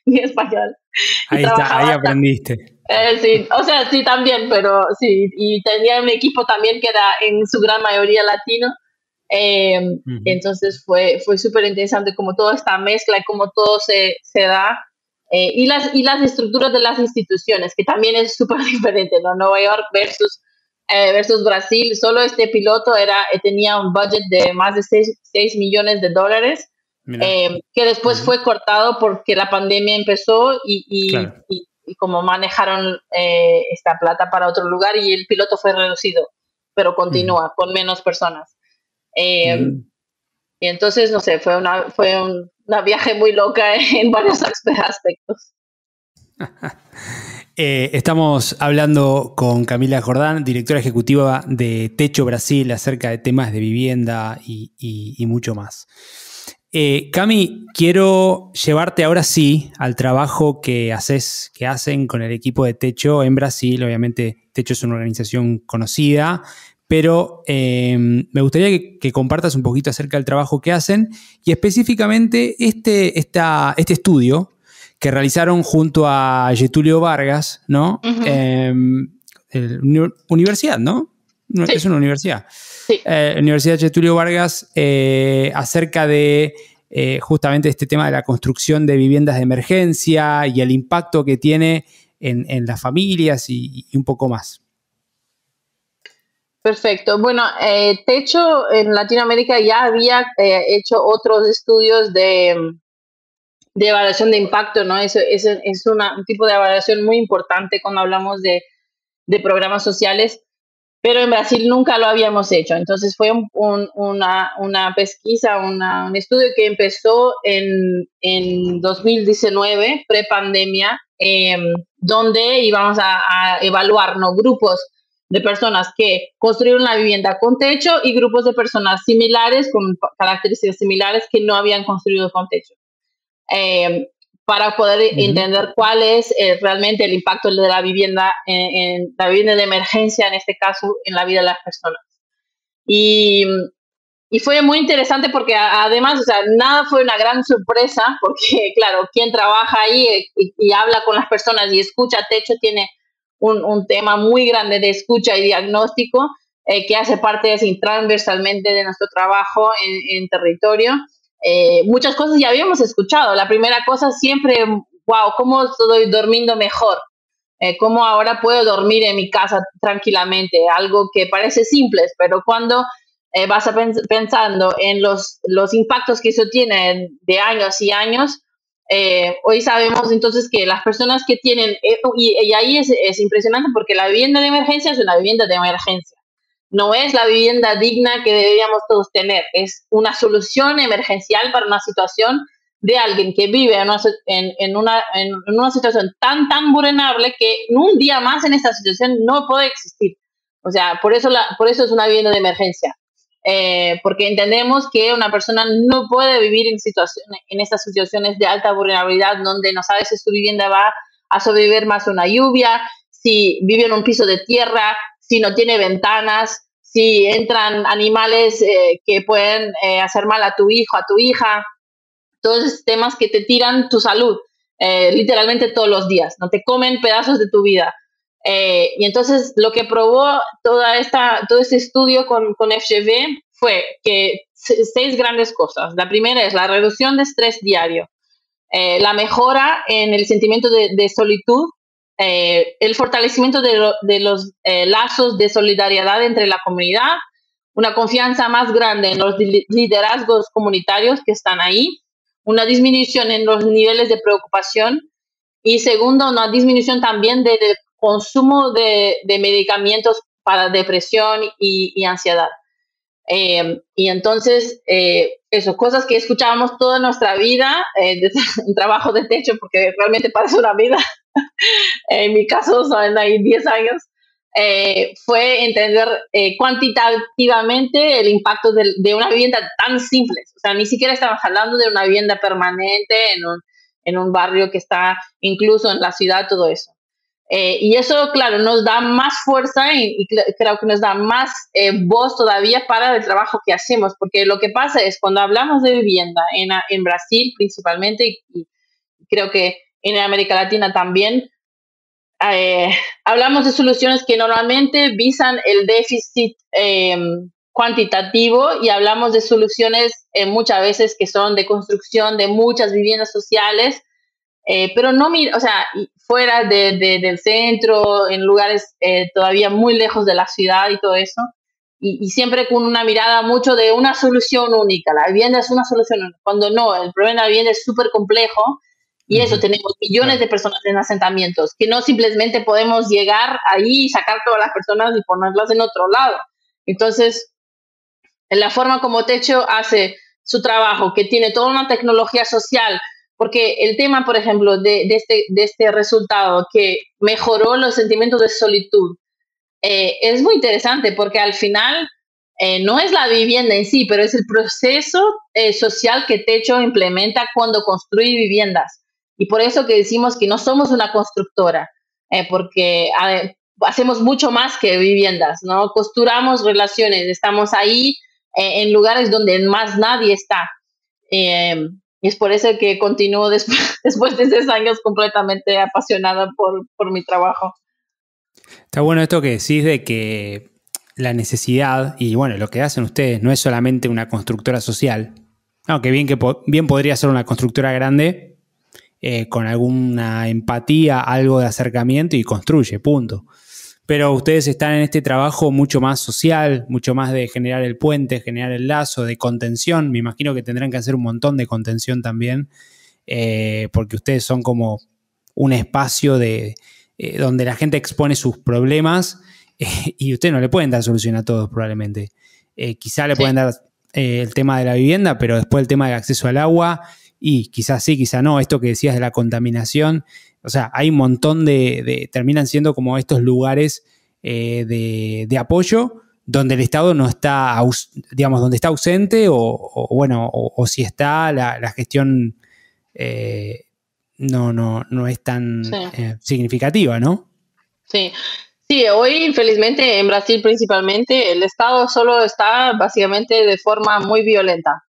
español.
Ahí está, ahí aprendiste.
Sí, o sea, sí también, pero sí, y tenía un equipo también que era en su gran mayoría latino. Entonces fue súper interesante como toda esta mezcla y cómo todo se da, y las estructuras de las instituciones, que también es súper diferente, ¿no? Nueva York versus Brasil. Solo este piloto tenía un budget de más de 6 millones de dólares, que después fue cortado porque la pandemia empezó y como manejaron esta plata para otro lugar, y el piloto fue reducido, pero continúa con menos personas. Y entonces, no sé, fue una viaje muy loca en varios aspectos.
Estamos hablando con Camila Jordán, directora ejecutiva de Techo Brasil, acerca de temas de vivienda y mucho más. Cami, quiero llevarte ahora sí al trabajo que hacen con el equipo de Techo en Brasil. Obviamente, Techo es una organización conocida, pero me gustaría que compartas un poquito acerca del trabajo que hacen y específicamente este estudio que realizaron junto a Getúlio Vargas, ¿no? Universidad, ¿no? Sí. Es una universidad. Sí. Universidad Getúlio Vargas, acerca de justamente este tema de la construcción de viviendas de emergencia y el impacto que tiene en las familias y un poco más.
Perfecto. Bueno, Techo en Latinoamérica ya había hecho otros estudios de evaluación de impacto, ¿no? Es un tipo de evaluación muy importante cuando hablamos de programas sociales, pero en Brasil nunca lo habíamos hecho. Entonces fue una pesquisa, un estudio que empezó en 2019, pre-pandemia, donde íbamos a evaluar, ¿no?, grupos de personas que construyeron una vivienda con techo y grupos de personas similares, con características similares, que no habían construido con techo. Para poder entender cuál es realmente el impacto de la vivienda, en la vivienda de emergencia, en este caso, en la vida de las personas. Y fue muy interesante porque además, o sea, nada fue una gran sorpresa, porque claro, quien trabaja ahí y habla con las personas y escucha Techo tiene un tema muy grande de escucha y diagnóstico, que hace parte así transversalmente de nuestro trabajo en territorio. Muchas cosas ya habíamos escuchado. La primera cosa siempre, wow, ¿cómo estoy durmiendo mejor? ¿Cómo ahora puedo dormir en mi casa tranquilamente? Algo que parece simple, pero cuando vas pensando en los impactos que eso tiene de años y años, hoy sabemos entonces que las personas que tienen, y ahí es impresionante, porque la vivienda de emergencia es una vivienda de emergencia. No es la vivienda digna que deberíamos todos tener. Es una solución emergencial para una situación de alguien que vive en una situación tan vulnerable que un día más en esta situación no puede existir. O sea, por eso es una vivienda de emergencia. Porque entendemos que una persona no puede vivir en estas situaciones de alta vulnerabilidad, donde no sabe si su vivienda va a sobrevivir más a una lluvia, si vive en un piso de tierra, si no tiene ventanas, si entran animales que pueden hacer mal a tu hijo, a tu hija, todos esos temas que te tiran tu salud, literalmente todos los días, no te comen pedazos de tu vida. Y entonces lo que probó todo este estudio con FGV fue que 6 grandes cosas. La primera es la reducción de estrés diario, la mejora en el sentimiento de solitud, el fortalecimiento de los lazos de solidaridad entre la comunidad, una confianza más grande en los liderazgos comunitarios que están ahí, una disminución en los niveles de preocupación y segundo, una disminución también del consumo de medicamentos para depresión y ansiedad. Y entonces, eso, cosas que escuchábamos toda nuestra vida, un trabajo de techo, porque realmente parece una vida, en mi caso son ahí 10 años, fue entender cuantitativamente el impacto de una vivienda tan simple. O sea, ni siquiera estamos hablando de una vivienda permanente en un barrio que está incluso en la ciudad, todo eso. Y eso, claro, nos da más fuerza y creo que nos da más voz todavía para el trabajo que hacemos, porque lo que pasa es cuando hablamos de vivienda en Brasil principalmente y creo que en América Latina también, hablamos de soluciones que normalmente visan el déficit cuantitativo y hablamos de soluciones muchas veces que son de construcción de muchas viviendas sociales, pero no, o sea, fuera del centro, en lugares todavía muy lejos de la ciudad y todo eso, y siempre con una mirada mucho de una solución única. La vivienda es una solución única, cuando no, el problema de la vivienda es súper complejo. Y eso, tenemos millones de personas en asentamientos, que no simplemente podemos llegar ahí y sacar todas las personas y ponerlas en otro lado. Entonces, en la forma como Techo hace su trabajo, que tiene toda una tecnología social, porque el tema, por ejemplo, de este resultado que mejoró los sentimientos de solitud, es muy interesante porque al final no es la vivienda en sí, pero es el proceso social que Techo implementa cuando construye viviendas. Y por eso que decimos que no somos una constructora, porque hacemos mucho más que viviendas, ¿no? Costuramos relaciones, estamos ahí en lugares donde más nadie está. Y es por eso que continúo después de 6 años completamente apasionada por mi trabajo.
Está bueno esto que decís de que la necesidad, y bueno, lo que hacen ustedes no es solamente una constructora social, aunque bien podría ser una constructora grande, con alguna empatía, algo de acercamiento y construye, punto. Pero ustedes están en este trabajo mucho más social, mucho más de generar el puente, generar el lazo, de contención. Me imagino que tendrán que hacer un montón de contención también, porque ustedes son como un espacio donde la gente expone sus problemas y ustedes no le pueden dar solución a todos probablemente. Quizá le pueden dar el tema de la vivienda, pero después el tema del acceso al agua y quizás sí, quizás no. Esto que decías de la contaminación, o sea, hay un montón terminan siendo como estos lugares de apoyo donde el Estado no está, digamos, donde está ausente o si está, la gestión no es tan significativa, ¿no?
Sí. Sí, hoy, infelizmente, en Brasil principalmente, el Estado solo está básicamente de forma muy violenta.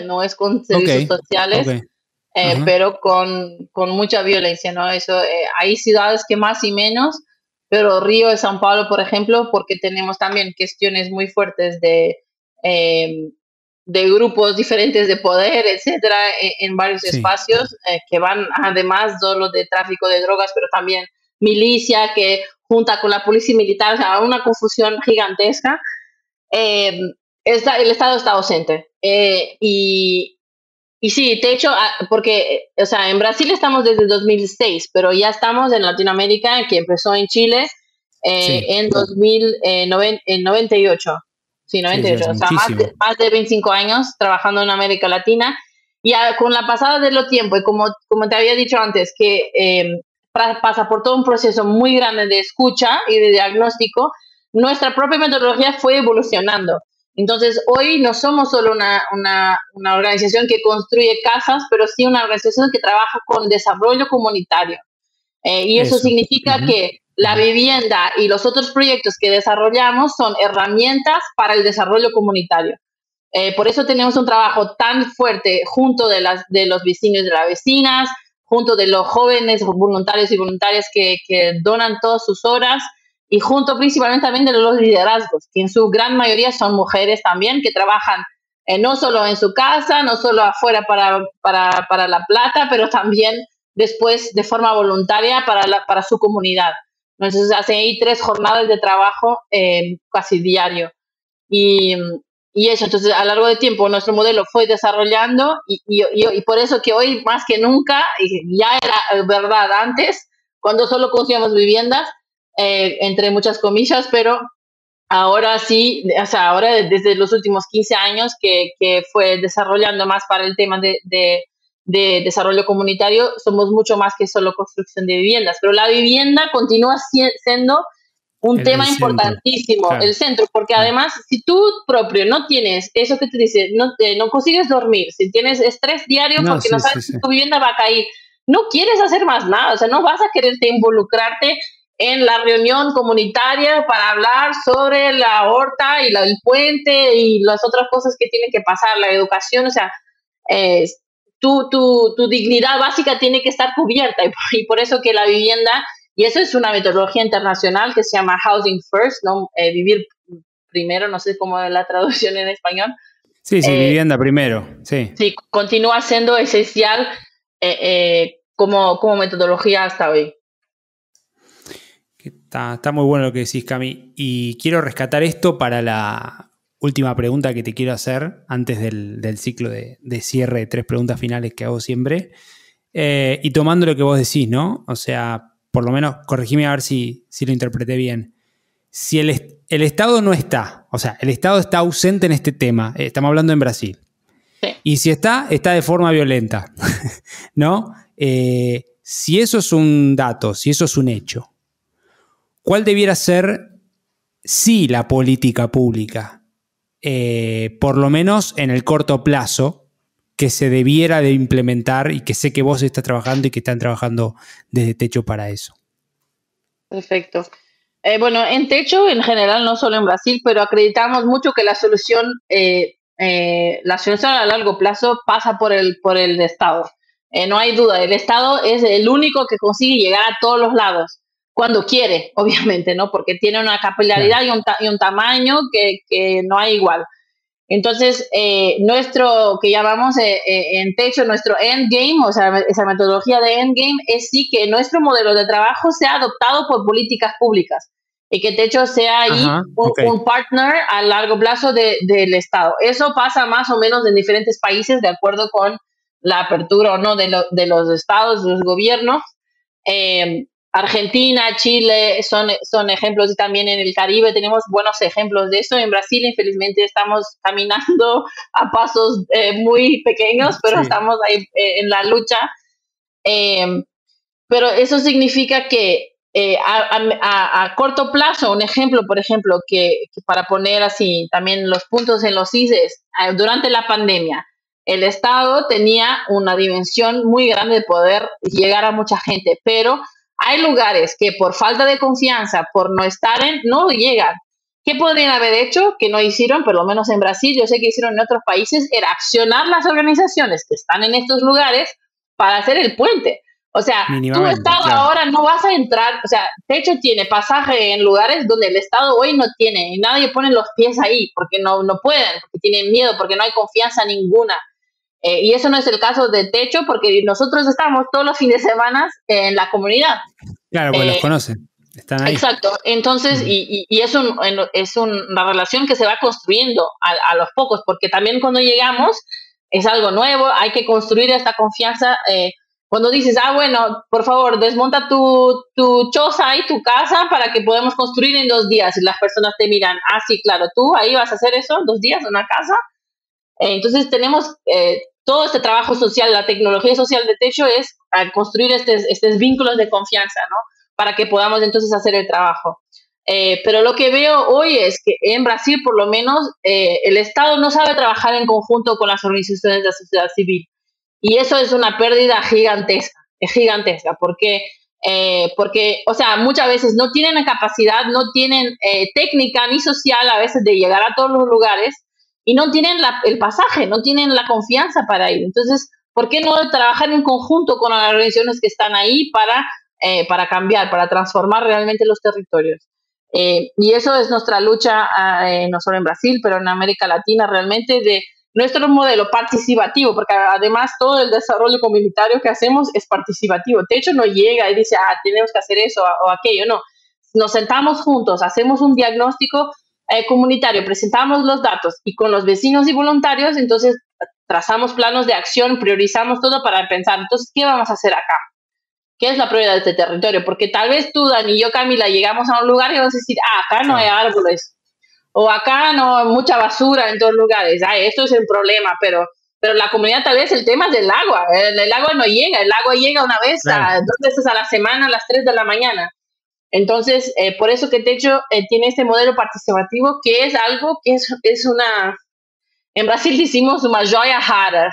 No es con servicios sociales, pero con mucha violencia, ¿no? Eso, hay ciudades que más y menos, pero Río y São Paulo, por ejemplo, porque tenemos también cuestiones muy fuertes de grupos diferentes de poder, etcétera, en varios espacios que van además solo de tráfico de drogas, pero también milicia que junta con la policía militar, o sea, una confusión gigantesca. El Estado está ausente. Y sí, de hecho, porque, o sea, en Brasil estamos desde 2006, pero ya estamos en Latinoamérica, que empezó en Chile en 98. Sí, 98, sí, o sea, más de 25 años trabajando en América Latina. Y con la pasada de los tiempos, y como te había dicho antes, que pasa por todo un proceso muy grande de escucha y de diagnóstico, nuestra propia metodología fue evolucionando. Entonces, hoy no somos solo una organización que construye casas, pero sí una organización que trabaja con desarrollo comunitario. Y eso significa que La vivienda y los otros proyectos que desarrollamos son herramientas para el desarrollo comunitario. Por eso tenemos un trabajo tan fuerte junto de los vecinos y de las vecinas, junto de los jóvenes voluntarios y voluntarias que donan todas sus horas, y junto principalmente también de los liderazgos, que en su gran mayoría son mujeres también, que trabajan no solo en su casa, no solo afuera para La Plata, pero también después de forma voluntaria para su comunidad. Entonces hacen ahí 3 jornadas de trabajo casi diario. Y eso, entonces a lo largo del tiempo nuestro modelo fue desarrollando y por eso que hoy más que nunca, y ya era verdad antes, cuando solo construíamos viviendas, entre muchas comillas, pero ahora sí, o sea, ahora desde los últimos 15 años que fue desarrollando más para el tema de desarrollo comunitario, somos mucho más que solo construcción de viviendas, pero la vivienda continúa siendo un tema importantísimo, claro. El centro, porque además, si tú propio no tienes eso que te dice, no consigues dormir, si tienes estrés diario porque no sabes si tu vivienda va a caer, no quieres hacer más nada, o sea, no vas a quererte involucrarte en la reunión comunitaria para hablar sobre la horta y el puente y las otras cosas que tienen que pasar, la educación, o sea, tu dignidad básica tiene que estar cubierta y por eso que la vivienda, y eso es una metodología internacional que se llama Housing First, ¿no? Vivir primero, no sé cómo es la traducción en español.
Sí, vivienda primero, sí.
Sí, continúa siendo esencial como metodología hasta hoy.
Está muy bueno lo que decís, Cami. Y quiero rescatar esto para la última pregunta que te quiero hacer antes del ciclo de cierre de 3 preguntas finales que hago siempre. Y tomando lo que vos decís, ¿no? O sea, por lo menos, corregime a ver si lo interpreté bien. Si el Estado no está, o sea, el Estado está ausente en este tema, estamos hablando en Brasil.
Sí.
Y si está de forma violenta, ¿no? Si eso es un dato, si eso es un hecho, ¿cuál debiera ser, sí, la política pública? Por lo menos en el corto plazo, que se debiera de implementar y que sé que vos estás trabajando y que están trabajando desde Techo para eso.
Perfecto. Bueno, en Techo, en general, no solo en Brasil, pero acreditamos mucho que la solución a largo plazo pasa por el Estado. No hay duda, el Estado es el único que consigue llegar a todos los lados, cuando quiere, obviamente, ¿no? Porque tiene una capilaridad y un tamaño que no hay igual. Entonces, nuestro, que llamamos en Techo, nuestro endgame, o sea, esa metodología de endgame, es sí que nuestro modelo de trabajo sea adoptado por políticas públicas y que Techo sea ahí un partner a largo plazo del Estado. Eso pasa más o menos en diferentes países de acuerdo con la apertura o no de los estados, de los gobiernos. Argentina, Chile son ejemplos, y también en el Caribe tenemos buenos ejemplos de eso. En Brasil, infelizmente, estamos caminando a pasos muy pequeños, pero estamos ahí en la lucha. Pero eso significa que a corto plazo, un ejemplo, por ejemplo, que para poner así también los puntos en los ISES, durante la pandemia, el Estado tenía una dimensión muy grande de poder llegar a mucha gente, pero hay lugares que por falta de confianza, por no estar no llegan. ¿Qué podrían haber hecho que no hicieron? Por lo menos en Brasil, yo sé que hicieron en otros países, era accionar las organizaciones que están en estos lugares para hacer el puente. O sea, tu Estado ahora no vas a entrar, o sea, Techo tiene pasaje en lugares donde el Estado hoy no tiene, y nadie pone los pies ahí, porque no pueden, porque tienen miedo, porque no hay confianza ninguna. Y eso no es el caso de Techo, porque nosotros estamos todos los fines de semana en la comunidad.
Claro, porque los conocen, están ahí.
Exacto, entonces, y es una relación que se va construyendo a los pocos, porque también cuando llegamos es algo nuevo, hay que construir esta confianza. Cuando dices, bueno, por favor, desmonta tu choza y tu casa para que podamos construir en 2 días, y las personas te miran, sí, claro, tú ahí vas a hacer eso en 2 días, una casa. Entonces tenemos todo este trabajo social, la tecnología social de Techo es construir estos vínculos de confianza, ¿no? Para que podamos entonces hacer el trabajo. Pero lo que veo hoy es que en Brasil, por lo menos, el Estado no sabe trabajar en conjunto con las organizaciones de la sociedad civil. Y eso es una pérdida gigantesca, porque porque, o sea, muchas veces no tienen la capacidad, no tienen técnica ni social a veces de llegar a todos los lugares y no tienen el pasaje, no tienen la confianza para ir. Entonces, ¿por qué no trabajar en conjunto con las organizaciones que están ahí para cambiar, para transformar realmente los territorios? Y eso es nuestra lucha, no solo en Brasil, pero en América Latina realmente, de nuestro modelo participativo, porque además todo el desarrollo comunitario que hacemos es participativo. Techo no llega y dice, tenemos que hacer eso o aquello, no. Nos sentamos juntos, hacemos un diagnóstico comunitario, presentamos los datos y con los vecinos y voluntarios, entonces trazamos planos de acción, priorizamos todo para pensar, entonces, ¿qué vamos a hacer acá? ¿Qué es la prioridad de este territorio? Porque tal vez tú, Dani y yo, Camila, llegamos a un lugar y vamos a decir, acá no hay árboles, o acá no hay mucha basura en todos lugares, esto es el problema, pero la comunidad tal vez el tema es del agua, el agua no llega, el agua llega una vez, claro, 2 veces a la semana a las 3 de la mañana. Entonces, por eso que Techo tiene este modelo participativo, que es algo que es una, en Brasil decimos una joya rara,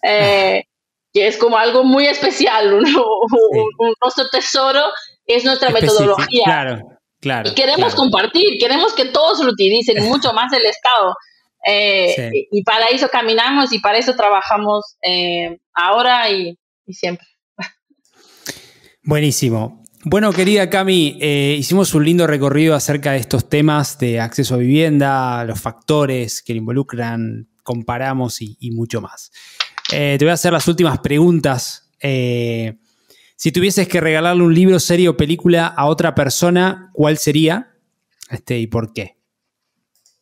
que es como algo muy especial, nuestro tesoro es nuestra metodología.
Claro,
y queremos compartir, queremos que todos lo utilicen, mucho más el Estado. Y para eso caminamos y para eso trabajamos ahora y siempre.
Buenísimo. Bueno, querida Cami, hicimos un lindo recorrido acerca de estos temas de acceso a vivienda, los factores que lo involucran, comparamos y mucho más. Te voy a hacer las últimas preguntas. Si tuvieses que regalarle un libro, serie o película a otra persona, ¿cuál sería? ¿Y por qué?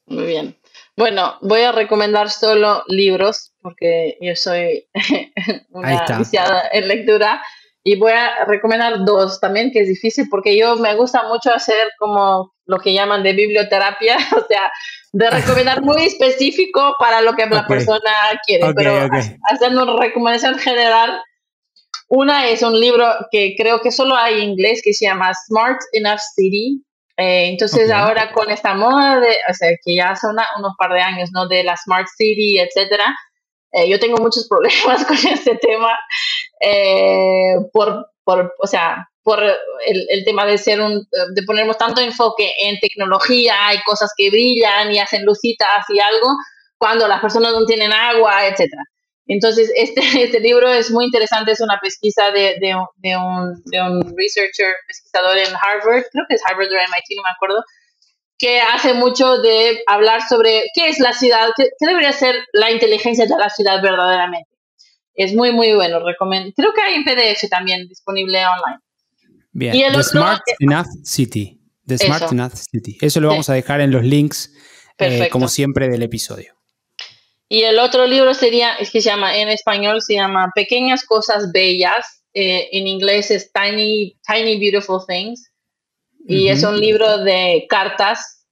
Muy bien. Bueno, voy a recomendar solo libros, porque yo soy una viciada en lectura. Y voy a recomendar 2 también, que es difícil, porque yo me gusta mucho hacer como lo que llaman de biblioterapia, o sea, de recomendar muy específico para lo que la persona quiere. Pero haciendo una recomendación general, una es un libro que creo que solo hay en inglés, que se llama Smart Enough City. Entonces ahora con esta moda, o sea, que ya hace unos par de años, ¿no? De la Smart City, etcétera. Yo tengo muchos problemas con este tema, o sea, por el tema de de ponernos tanto enfoque en tecnología y cosas que brillan y hacen lucitas y algo, cuando las personas no tienen agua, etcétera. Entonces, este libro es muy interesante, es una pesquisa de un pesquisador en Harvard, creo que es Harvard o MIT, no me acuerdo, que hace mucho de hablar sobre qué es la ciudad, qué debería ser la inteligencia de la ciudad verdaderamente. Es muy, muy bueno, recomiendo. Creo que hay en PDF también disponible online.
Bien, y The Smart Enough City. The Smart Enough City. Eso lo vamos a dejar en los links, como siempre, del episodio.
Y el otro libro es que se llama, en español se llama Pequeñas Cosas Bellas. En inglés es Tiny Beautiful Things. Y es un libro de cartas,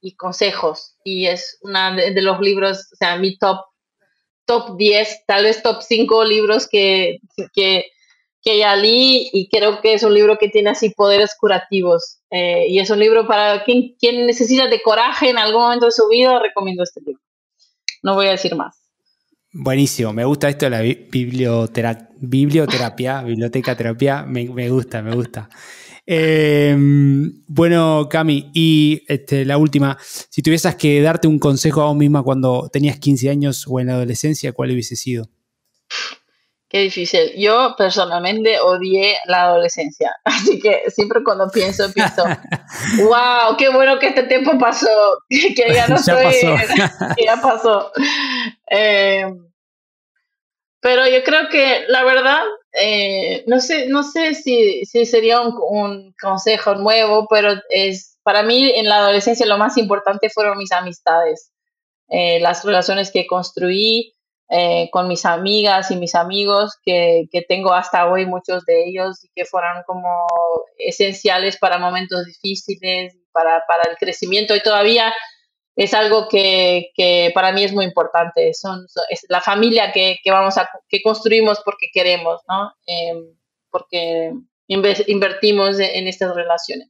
y consejos. Y es una de los libros, o sea, mi top 10, tal vez top 5 libros que ya leí, y creo que es un libro que tiene así poderes curativos. Y es un libro para quien necesita de coraje en algún momento de su vida, recomiendo este libro. No voy a decir más.
Buenísimo, me gusta esto de la biblioteca terapia, me gusta. Bueno, Cami, y la última, si tuvieses que darte un consejo a vos misma cuando tenías 15 años o en la adolescencia, ¿cuál hubiese sido?
Qué difícil. Yo personalmente odié la adolescencia, así que siempre cuando pienso, wow, qué bueno que este tiempo pasó, que ya no que ya pasó. Pero yo creo que la verdad, no sé si sería un consejo nuevo, pero para mí en la adolescencia lo más importante fueron mis amistades, las relaciones que construí con mis amigas y mis amigos, que tengo hasta hoy, muchos de ellos, y que fueron como esenciales para momentos difíciles, para el crecimiento, y todavía es algo que para mí es muy importante. Es la familia que construimos porque queremos, ¿no? Porque invertimos en estas relaciones.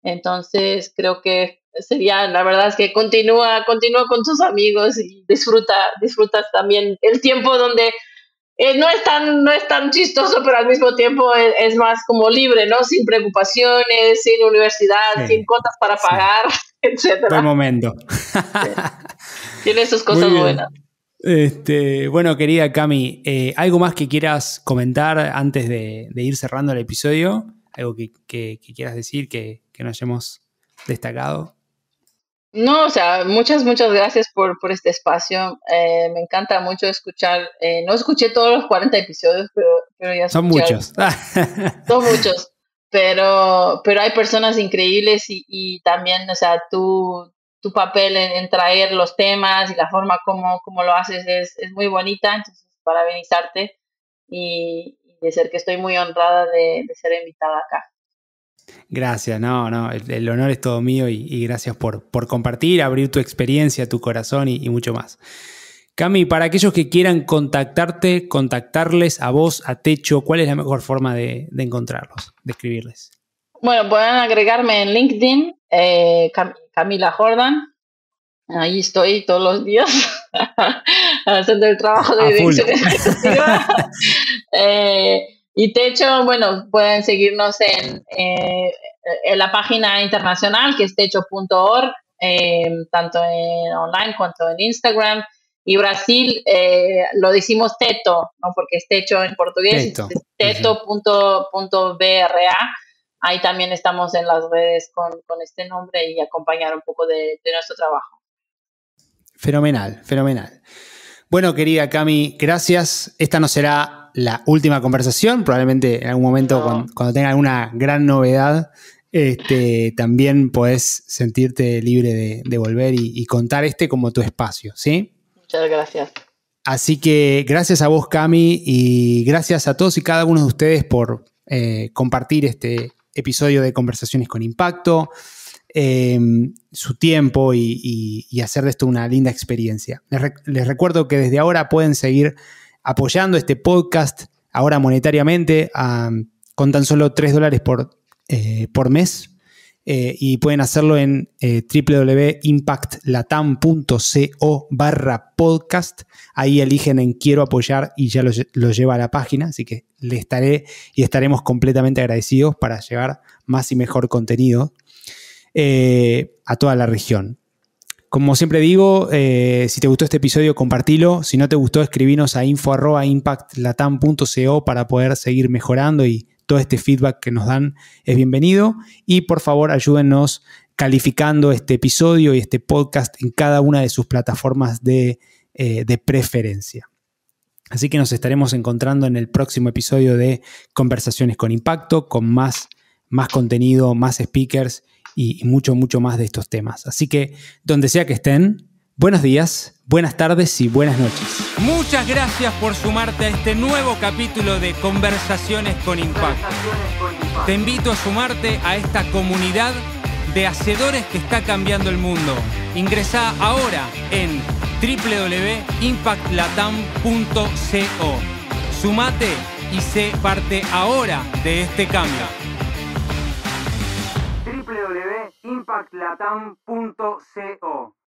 Entonces, creo que la verdad es que continúa con tus amigos y disfrutas también el tiempo donde No es tan chistoso, pero al mismo tiempo es más como libre, ¿no? Sin preocupaciones, sin universidad, sin cuotas para pagar, etcétera.
Buen momento.
Sí. Tiene sus cosas buenas.
Bueno, querida Cami, ¿algo más que quieras comentar antes de ir cerrando el episodio? ¿Algo que quieras decir que no hayamos destacado?
No, o sea, muchas gracias por este espacio. Me encanta mucho escuchar. No escuché todos los 40 episodios, pero ya
Son
escuché
muchos.
Son muchos. Pero hay personas increíbles y también, o sea, tu papel en traer los temas y la forma como lo haces es muy bonita. Entonces, para benizarte y decir que estoy muy honrada de ser invitada acá.
Gracias, no, el honor es todo mío y gracias por compartir, abrir tu experiencia, tu corazón y mucho más. Cami, para aquellos que quieran contactarles a vos, a Techo, ¿cuál es la mejor forma de encontrarlos, de escribirles?
Bueno, pueden agregarme en LinkedIn, Camila Jordan. Ahí estoy todos los días haciendo el trabajo de dirección ejecutiva. Y Techo, bueno, pueden seguirnos en la página internacional que es techo.org, tanto en online cuanto en Instagram. Y Brasil lo decimos Teto, ¿no? Porque es techo en portugués, entonces teto.bra. Ahí también estamos en las redes con este nombre y acompañar un poco de nuestro trabajo.
Fenomenal. Bueno, querida Cami, gracias. Esta no será la última conversación. Probablemente en algún momento, cuando tenga alguna gran novedad, también podés sentirte libre de volver y contar como tu espacio, ¿sí?
Muchas gracias.
Así que gracias a vos, Cami, y gracias a todos y cada uno de ustedes por compartir este episodio de Conversaciones con Impacto. Su tiempo y hacer de esto una linda experiencia. Les recuerdo que desde ahora pueden seguir apoyando este podcast, ahora monetariamente, con tan solo $3 por mes, y pueden hacerlo en www.impactlatam.co/podcast. Ahí eligen en Quiero apoyar y ya los lleva a la página, así que estaremos completamente agradecidos para llevar más y mejor contenido a toda la región. Como siempre digo, si te gustó este episodio, compartilo. Si no te gustó, escribinos a info@impactlatam.co para poder seguir mejorando, y todo este feedback que nos dan es bienvenido. Y por favor, ayúdennos calificando este episodio y este podcast en cada una de sus plataformas de preferencia. Así que nos estaremos encontrando en el próximo episodio de Conversaciones con Impacto, con más contenido, más speakers y mucho más de estos temas. Así que, donde sea que estén, buenos días, buenas tardes y buenas noches.
Muchas gracias por sumarte a este nuevo capítulo de Conversaciones con Impacto. Te invito a sumarte a esta comunidad de hacedores que está cambiando el mundo. Ingresá ahora en www.impactlatam.co. Sumate y sé parte ahora de este cambio. www.impactlatam.co